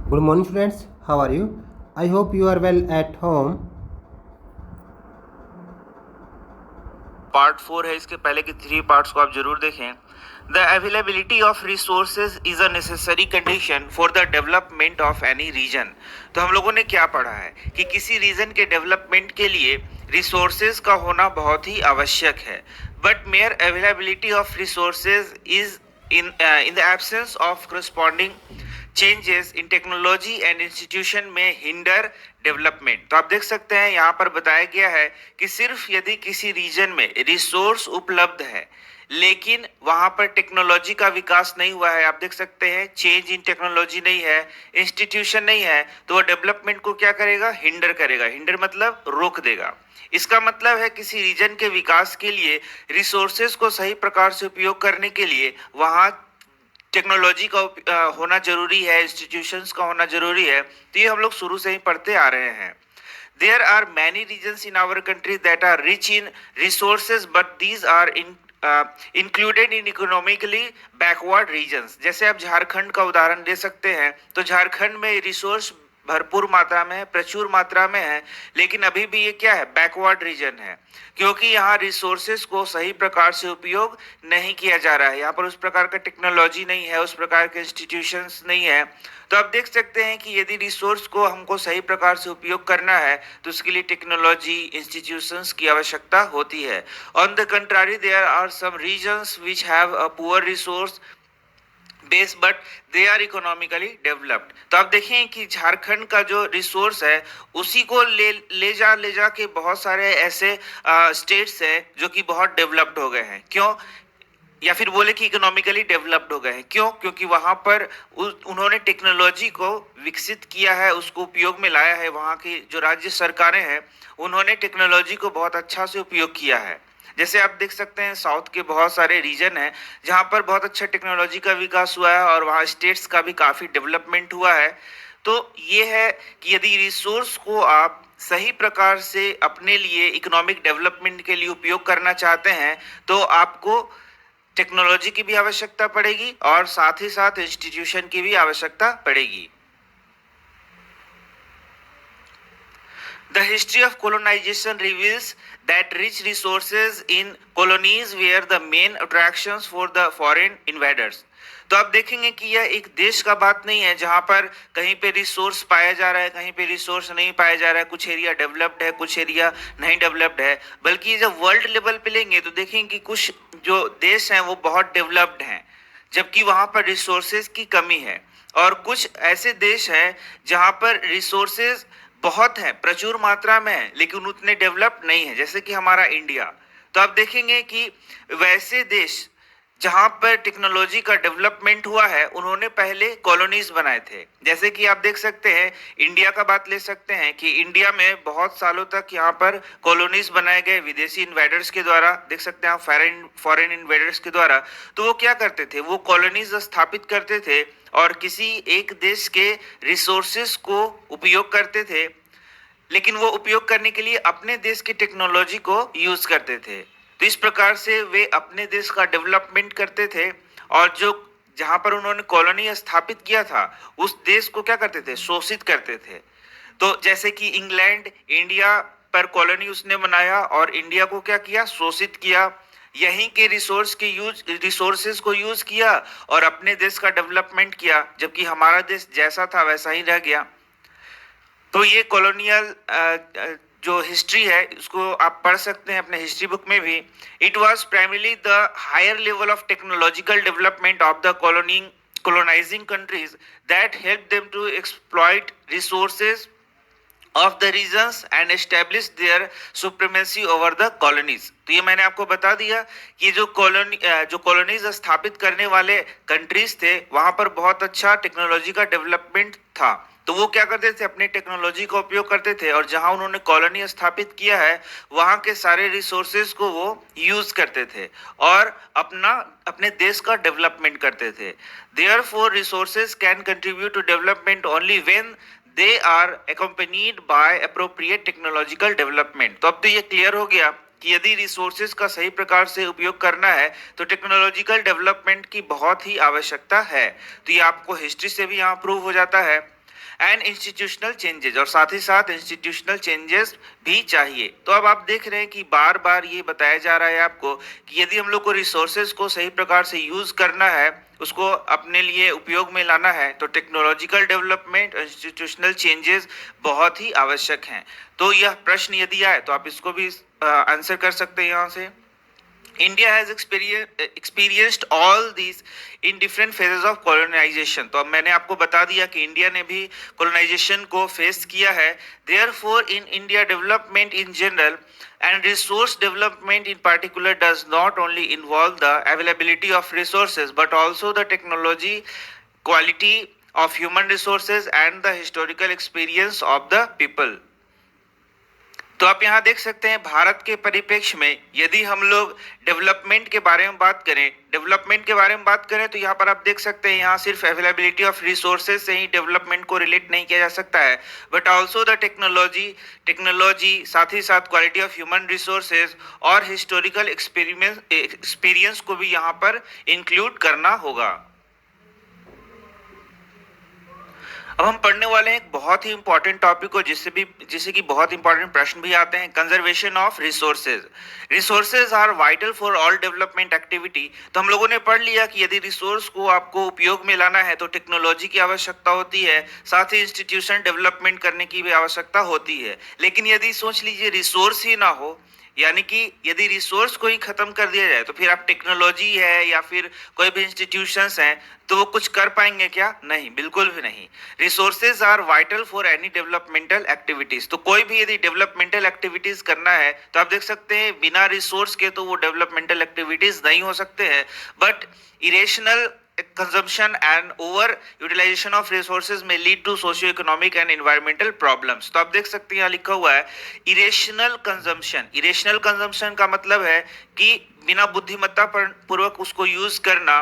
Good morning students, how are you? I hope you are well at home. Part 4 है, इसके पहले के 3 parts को आप जरूर देखें। The availability of resources is a necessary condition for the development of any region. तो हम लोगों ने क्या पढ़ा है कि किसी रीजन के डेवलपमेंट के लिए रिसोर्सेज का होना बहुत ही आवश्यक है, but mayor availability of resources is in the absence of corresponding changes in technology and institution में हिंडर डेवलपमेंट। तो आप देख सकते हैं यहाँ पर बताया गया है कि सिर्फ यदि किसी रीजन में रिसोर्स उपलब्ध है लेकिन वहां पर टेक्नोलॉजी का विकास नहीं हुआ है, आप देख सकते हैं चेंज इन टेक्नोलॉजी नहीं है, इंस्टीट्यूशन नहीं है, तो वो डेवलपमेंट को क्या करेगा, हिंडर करेगा। हिंडर मतलब रोक देगा। इसका मतलब है किसी रीजन के विकास के लिए रिसोर्सेज को सही प्रकार से उपयोग करने के लिए वहां टेक्नोलॉजी का होना जरूरी है, इंस्टीट्यूशंस का होना जरूरी है। तो ये हम लोग शुरू से ही पढ़ते आ रहे हैं। There are many regions in our country that are rich in resources, but these are included in economically backward regions। जैसे आप झारखंड का उदाहरण दे सकते हैं, तो झारखंड में रिसोर्स भरपूर मात्रा में है, प्रचुर मात्रा में है, लेकिन अभी भी ये क्या है, बैकवर्ड रीजन है, क्योंकि यहाँ रिसोर्सेज को सही प्रकार से उपयोग नहीं किया जा रहा है। यहाँ पर उस प्रकार का टेक्नोलॉजी नहीं है, उस प्रकार के इंस्टीट्यूशंस नहीं है। तो आप देख सकते हैं कि यदि रिसोर्स को हमको सही प्रकार से उपयोग करना है तो उसके लिए टेक्नोलॉजी, इंस्टीट्यूशंस की आवश्यकता होती है। On the contrary, there are some regions which have a poor resource base but they are economically developed. तो आप देखें कि झारखंड का जो रिसोर्स है उसी को ले जा के बहुत सारे ऐसे स्टेट्स हैं जो कि बहुत डेवलप्ड हो गए हैं। क्यों? या फिर बोले कि इकोनॉमिकली डेवलप्ड हो गए हैं। क्यों? क्योंकि वहां पर उन्होंने टेक्नोलॉजी को विकसित किया है, उसको उपयोग में लाया है। वहां की जो राज्य सरकारें हैं उन्होंने टेक्नोलॉजी को बहुत अच्छा से उपयोग किया है। जैसे आप देख सकते हैं साउथ के बहुत सारे रीजन हैं जहां पर बहुत अच्छा टेक्नोलॉजी का विकास हुआ है और वहां स्टेट्स का भी काफी डेवलपमेंट हुआ है। तो ये है कि यदि रिसोर्स को आप सही प्रकार से अपने लिए इकोनॉमिक डेवलपमेंट के लिए उपयोग करना चाहते हैं तो आपको टेक्नोलॉजी की भी आवश्यकता पड़ेगी और साथ ही साथ इंस्टीट्यूशन की भी आवश्यकता पड़ेगी। The history of colonization reveals that rich resources in colonies were the main attractions for the foreign invaders। तो आप देखेंगे कि यह एक देश का बात नहीं है जहां पर कहीं पे रिसोर्स पाया जा रहा है, कहीं पे रिसोर्स नहीं पाया जा रहा है, कुछ एरिया डेवलप्ड है, कुछ एरिया नहीं डेवलप्ड है, बल्कि जब वर्ल्ड लेवल पे लेंगे तो देखेंगे कि कुछ जो देश हैं वो बहुत डेवलप्ड हैं जबकि वहां पर रिसोर्सेज की कमी है, और कुछ ऐसे देश हैं जहां पर रिसोर्सेज बहुत है, प्रचुर मात्रा में है, लेकिन उतने डेवलप नहीं है, जैसे कि हमारा इंडिया। तो आप देखेंगे कि वैसे देश जहां पर टेक्नोलॉजी का डेवलपमेंट हुआ है उन्होंने पहले कॉलोनीज बनाए थे। जैसे कि आप देख सकते हैं इंडिया का बात ले सकते हैं कि इंडिया में बहुत सालों तक यहाँ पर कॉलोनीज बनाए गए विदेशी इन्वेडर्स के द्वारा, देख सकते हैं फॉरेन इन्वेडर्स के द्वारा। तो वो क्या करते थे, वो कॉलोनीज स्थापित करते थे और किसी एक देश के रिसोर्सेस को उपयोग करते थे, लेकिन वो उपयोग करने के लिए अपने देश की टेक्नोलॉजी को यूज करते थे। तो इस प्रकार से वे अपने देश का डेवलपमेंट करते थे और जो जहां पर उन्होंने कॉलोनी स्थापित किया था उस देश को क्या करते थे, शोषित करते थे। तो जैसे कि इंग्लैंड इंडिया पर कॉलोनी उसने बनाया और इंडिया को क्या किया, शोषित किया, यहीं के रिसोर्सेज को यूज किया और अपने देश का डेवलपमेंट किया, जबकि हमारा देश जैसा था वैसा ही रह गया। तो ये कॉलोनियल जो हिस्ट्री है उसको आप पढ़ सकते हैं अपने हिस्ट्री बुक में भी। It was primarily the higher level of technological development of the colonizing countries that helped them to exploit resources of the regions and establish their supremacy over the colonies। तो ये मैंने आपको बता दिया कि जो कॉलोनीज स्थापित करने वाले कंट्रीज थे वहां पर बहुत अच्छा टेक्नोलॉजी का डेवलपमेंट था। तो वो क्या करते थे, अपनी टेक्नोलॉजी का उपयोग करते थे और जहां उन्होंने कॉलोनी स्थापित किया है वहां के सारे रिसोर्सेज को वो यूज करते थे और अपने देश का डेवलपमेंट करते थे। Therefore resources can contribute to development only when they are accompanied by appropriate technological development। तो अब तो ये क्लियर हो गया कि यदि रिसोर्सेज का सही प्रकार से उपयोग करना है तो टेक्नोलॉजिकल डेवलपमेंट की बहुत ही आवश्यकता है। तो ये आपको हिस्ट्री से भी यहाँ प्रूव हो जाता है। एंड इंस्टीट्यूशनल चेंजेस, और साथ ही साथ इंस्टीट्यूशनल चेंजेस भी चाहिए। तो अब आप देख रहे हैं कि बार बार ये बताया जा रहा है आपको कि यदि हम लोग को रिसोर्सेज को सही प्रकार से यूज करना है, उसको अपने लिए उपयोग में लाना है, तो टेक्नोलॉजिकल डेवलपमेंट, इंस्टीट्यूशनल चेंजेस बहुत ही आवश्यक हैं। तो यह प्रश्न यदि आए तो आप इसको भी आंसर कर सकते हैं यहाँ से। India has experienced all these in different phases of colonization। तो अब मैंने आपको बता दिया कि इंडिया ने भी colonization को फेस किया है। Therefore, in India, development in general and resource development in particular does not only involve the availability of resources but also the technology, quality of human resources and the historical experience of the people। तो आप यहाँ देख सकते हैं भारत के परिप्रेक्ष्य में यदि हम लोग डेवलपमेंट के बारे में बात करें तो यहाँ पर आप देख सकते हैं, यहाँ सिर्फ अवेलेबिलिटी ऑफ रिसोर्सेज से ही डेवलपमेंट को रिलेट नहीं किया जा सकता है, बट आल्सो द टेक्नोलॉजी साथ ही साथ क्वालिटी ऑफ ह्यूमन रिसोर्सेज और हिस्टोरिकल एक्सपीरियंस को भी यहाँ पर इंक्लूड करना होगा। अब हम पढ़ने वाले हैं एक बहुत ही इंपॉर्टेंट टॉपिक को जिससे कि बहुत इंपॉर्टेंट प्रश्न भी आते हैं, conservation of resources. Resources are vital for all development activity. तो हम लोगों ने पढ़ लिया कि यदि रिसोर्स को आपको उपयोग में लाना है तो टेक्नोलॉजी की आवश्यकता होती है, साथ ही इंस्टीट्यूशन डेवलपमेंट करने की भी आवश्यकता होती है। लेकिन यदि सोच लीजिए रिसोर्स ही ना हो, यानी कि यदि रिसोर्स को ही खत्म कर दिया जाए, तो फिर आप टेक्नोलॉजी है या फिर कोई भी इंस्टीट्यूशंस हैं तो वो कुछ कर पाएंगे क्या? नहीं, बिल्कुल भी नहीं। Resources are vital for any developmental activities. तो कोई भी यदि डेवलपमेंटल एक्टिविटीज करना है तो आप देख सकते हैं बिना रिसोर्स के तो वो डेवलपमेंटल एक्टिविटीज नहीं हो सकते हैं। But irrational consumption and over utilization of resources may lead to socio-economic and environmental problems। तो आप देख सकते हैं यहाँ लिखा हुआ है irrational consumption का मतलब है कि बिना बुद्धिमत्ता पूर्वक उसको यूज करना,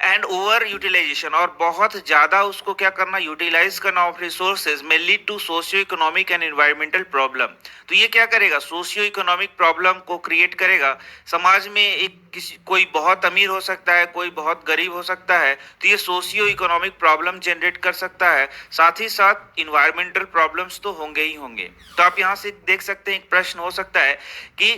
एंड ओवर यूटिलाइजेशन और बहुत ज़्यादा उसको क्या करना, यूटिलाइज करना ऑफ रिसोर्सेज में lead to socio economic and environmental problem. तो ये क्या करेगा, सोशियो इकोनॉमिक प्रॉब्लम को क्रिएट करेगा। समाज में एक कोई बहुत अमीर हो सकता है, कोई बहुत गरीब हो सकता है, तो ये सोशियो इकोनॉमिक प्रॉब्लम जनरेट कर सकता है। साथ ही साथ इन्वायरमेंटल प्रॉब्लम्स तो होंगे ही होंगे। तो आप यहाँ से देख सकते हैं एक प्रश्न हो सकता है कि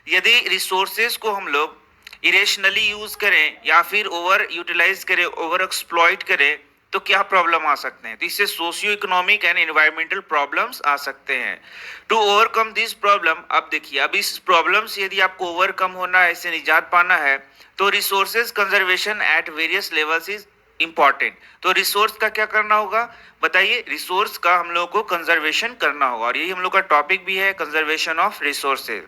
यदि रिसोर्सेज को हम लोग इरेशनली यूज करें या फिर ओवर यूटिलाइज करें, ओवर एक्सप्लॉइट करें, तो क्या प्रॉब्लम आ सकते हैं? तो इससे socio economic and environmental problems आ सकते हैं। टू ओवरकम दिस प्रॉब्लम, अब देखिए, अब इस प्रॉब्लम से यदि आपको ओवरकम होना है, इससे निजात पाना है, तो resources conservation at various levels is important. तो रिसोर्स का क्या करना होगा, बताइए? रिसोर्स का हम लोग को कंजर्वेशन करना होगा, और यही हम लोग का टॉपिक भी है, conservation of resources.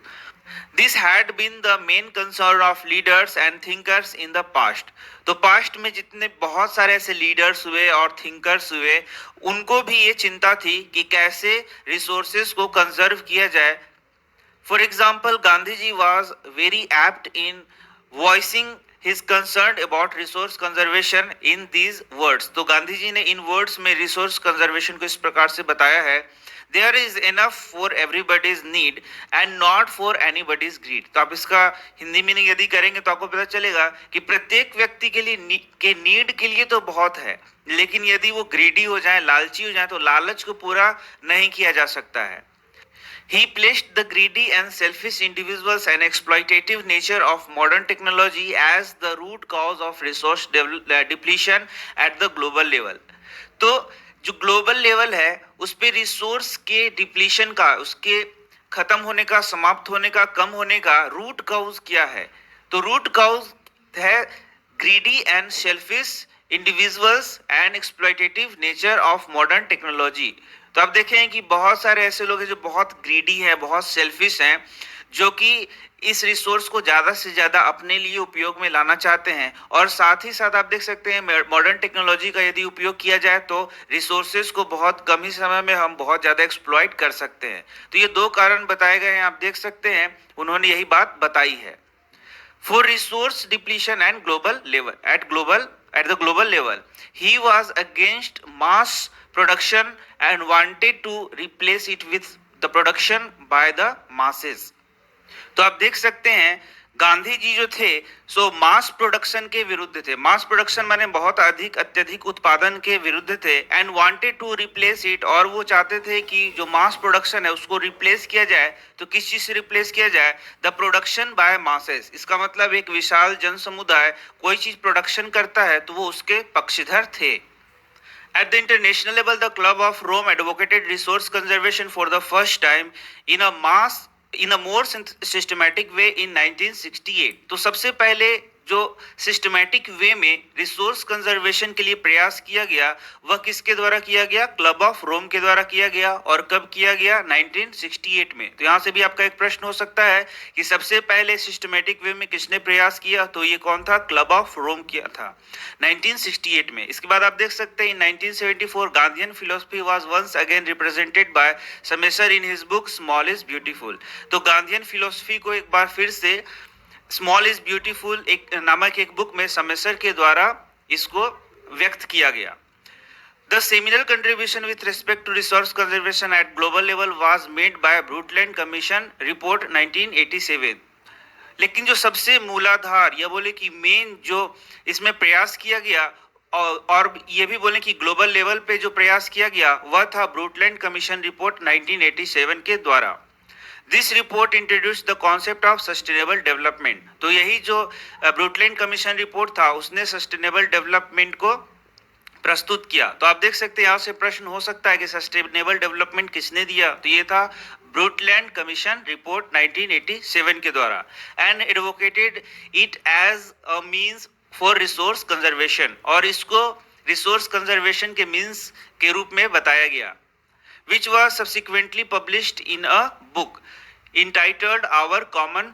This had been the main concern of leaders and thinkers in the past। तो पास्ट में जितने बहुत सारे ऐसे लीडर्स हुए और थिंकर्स हुए, उनको भी ये चिंता थी कि कैसे रिसोर्सेज को कंजर्व किया जाए। For example, Gandhi ji was very apt in voicing his concern about resource conservation in these words। तो गांधी जी ने इन वर्ड्स में रिसोर्स कंजर्वेशन को इस प्रकार से बताया है, There is enough for everybody's need and not for anybody's greed। तो आप इसका हिंदी मीनिंग यदि करेंगे तो आपको पता चलेगा कि प्रत्येक व्यक्ति के लिए के नीड के लिए तो बहुत है, लेकिन यदि वो ग्रीडी हो जाए, लालची हो जाए, तो लालच को पूरा नहीं किया जा सकता है। He placed the greedy and selfish individuals and exploitative nature of modern technology as the root cause of resource depletion at the global level। तो जो ग्लोबल लेवल है उस पे रिसोर्स के डिप्लीशन का, उसके खत्म होने का, समाप्त होने का, कम होने का रूट काउज क्या है? तो रूट काउज है greedy and selfish individuals and exploitative nature of modern technology. तो आप देखें कि बहुत सारे ऐसे लोग हैं जो बहुत ग्रीडी हैं, बहुत सेल्फिश हैं, जो कि इस रिसोर्स को ज़्यादा से ज़्यादा अपने लिए उपयोग में लाना चाहते हैं। और साथ ही साथ आप देख सकते हैं मॉडर्न टेक्नोलॉजी का यदि उपयोग किया जाए तो रिसोर्सेज को बहुत कम ही समय में हम बहुत ज़्यादा एक्सप्लॉइट कर सकते हैं। तो ये दो कारण बताए गए हैं, आप देख सकते हैं, उन्होंने यही बात बताई है। For resource depletion and global level at the global level, he was against mass production and wanted to replace it with the production by the masses। तो आप देख सकते हैं गांधी जी जो थे सो मास प्रोडक्शन के विरुद्ध थे। मास प्रोडक्शन माने बहुत अधिक अत्यधिक उत्पादन के विरुद्ध थे and wanted to replace it, और वो चाहते थे कि जो मास प्रोडक्शन है उसको रिप्लेस किया जाए। तो किस चीज से रिप्लेस किया जाए? The production by masses. इसका मतलब एक विशाल जन समुदाय कोई चीज प्रोडक्शन करता है तो वो उसके पक्षधर थे। At the international level, the Club of Rome advocated resource conservation for the first time in a more systematic way in 1968. तो सबसे पहले जो सिस्टमैटिक वे में रिसोर्स कंजर्वेशन के लिए प्रयास किया गया वह किसके द्वारा किया गया? क्लब ऑफ रोम के द्वारा किया गया। और कब किया गया? 1968 में। तो यहाँ से भी आपका एक प्रश्न हो सकता है कि सबसे पहले सिस्टमैटिक वे में किसने प्रयास किया? तो ये कौन था? क्लब ऑफ रोम किया था 1968 में। इसके बाद आप देख सकते हैं 1974 Gandhian philosophy was once again represented by Schumacher in his book small is beautiful. तो गांधीयन फिलोसफी को एक बार फिर से स्मॉल इज ब्यूटीफुल एक नामक एक बुक में समेसर के द्वारा इसको व्यक्त किया गया। The seminal contribution with respect to resource conservation at global level was made by Brundtland Commission Report 1987। लेकिन जो सबसे मूलाधार या बोले कि मेन जो इसमें प्रयास किया गया और ये भी बोले कि ग्लोबल लेवल पे जो प्रयास किया गया वह था ब्रूटलैंड कमीशन रिपोर्ट 1987 के द्वारा। This report introduce the concept of sustainable development. तो यही जो ब्रूटलैंड कमीशन रिपोर्ट था उसने सस्टेनेबल डेवलपमेंट को प्रस्तुत किया। तो आप देख सकते हैं यहाँ से प्रश्न हो सकता है कि सस्टेनेबल डेवलपमेंट किसने दिया? तो ये था ब्रूटलैंड कमीशन रिपोर्ट 1987 के द्वारा and advocated it as a means for resource conservation, और इसको रिसोर्स कंजर्वेशन के मींस के रूप में बताया गया। which was subsequently published in a book entitled Our Common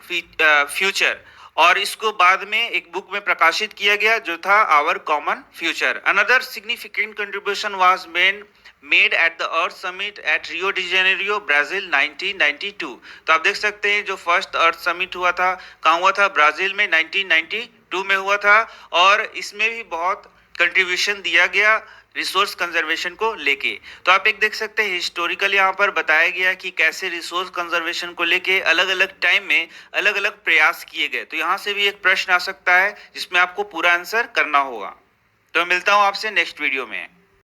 Future, और इसको बाद में एक बुक में प्रकाशित किया गया जो था Our Common Future। Another significant contribution was made at the Earth Summit at Rio de Janeiro, Brazil 1992। तो आप देख सकते हैं जो फर्स्ट अर्थ समिट हुआ था कहाँ हुआ था? ब्राजील में 1992 में हुआ था, और इसमें भी बहुत कंट्रीब्यूशन दिया गया रिसोर्स कंजर्वेशन को लेके। तो आप एक देख सकते हैं हिस्टोरिकल यहाँ पर बताया गया कि कैसे रिसोर्स कंजर्वेशन को लेके अलग अलग टाइम में अलग अलग प्रयास किए गए। तो यहाँ से भी एक प्रश्न आ सकता है जिसमें आपको पूरा आंसर करना होगा। तो मिलता हूँ आपसे नेक्स्ट वीडियो में।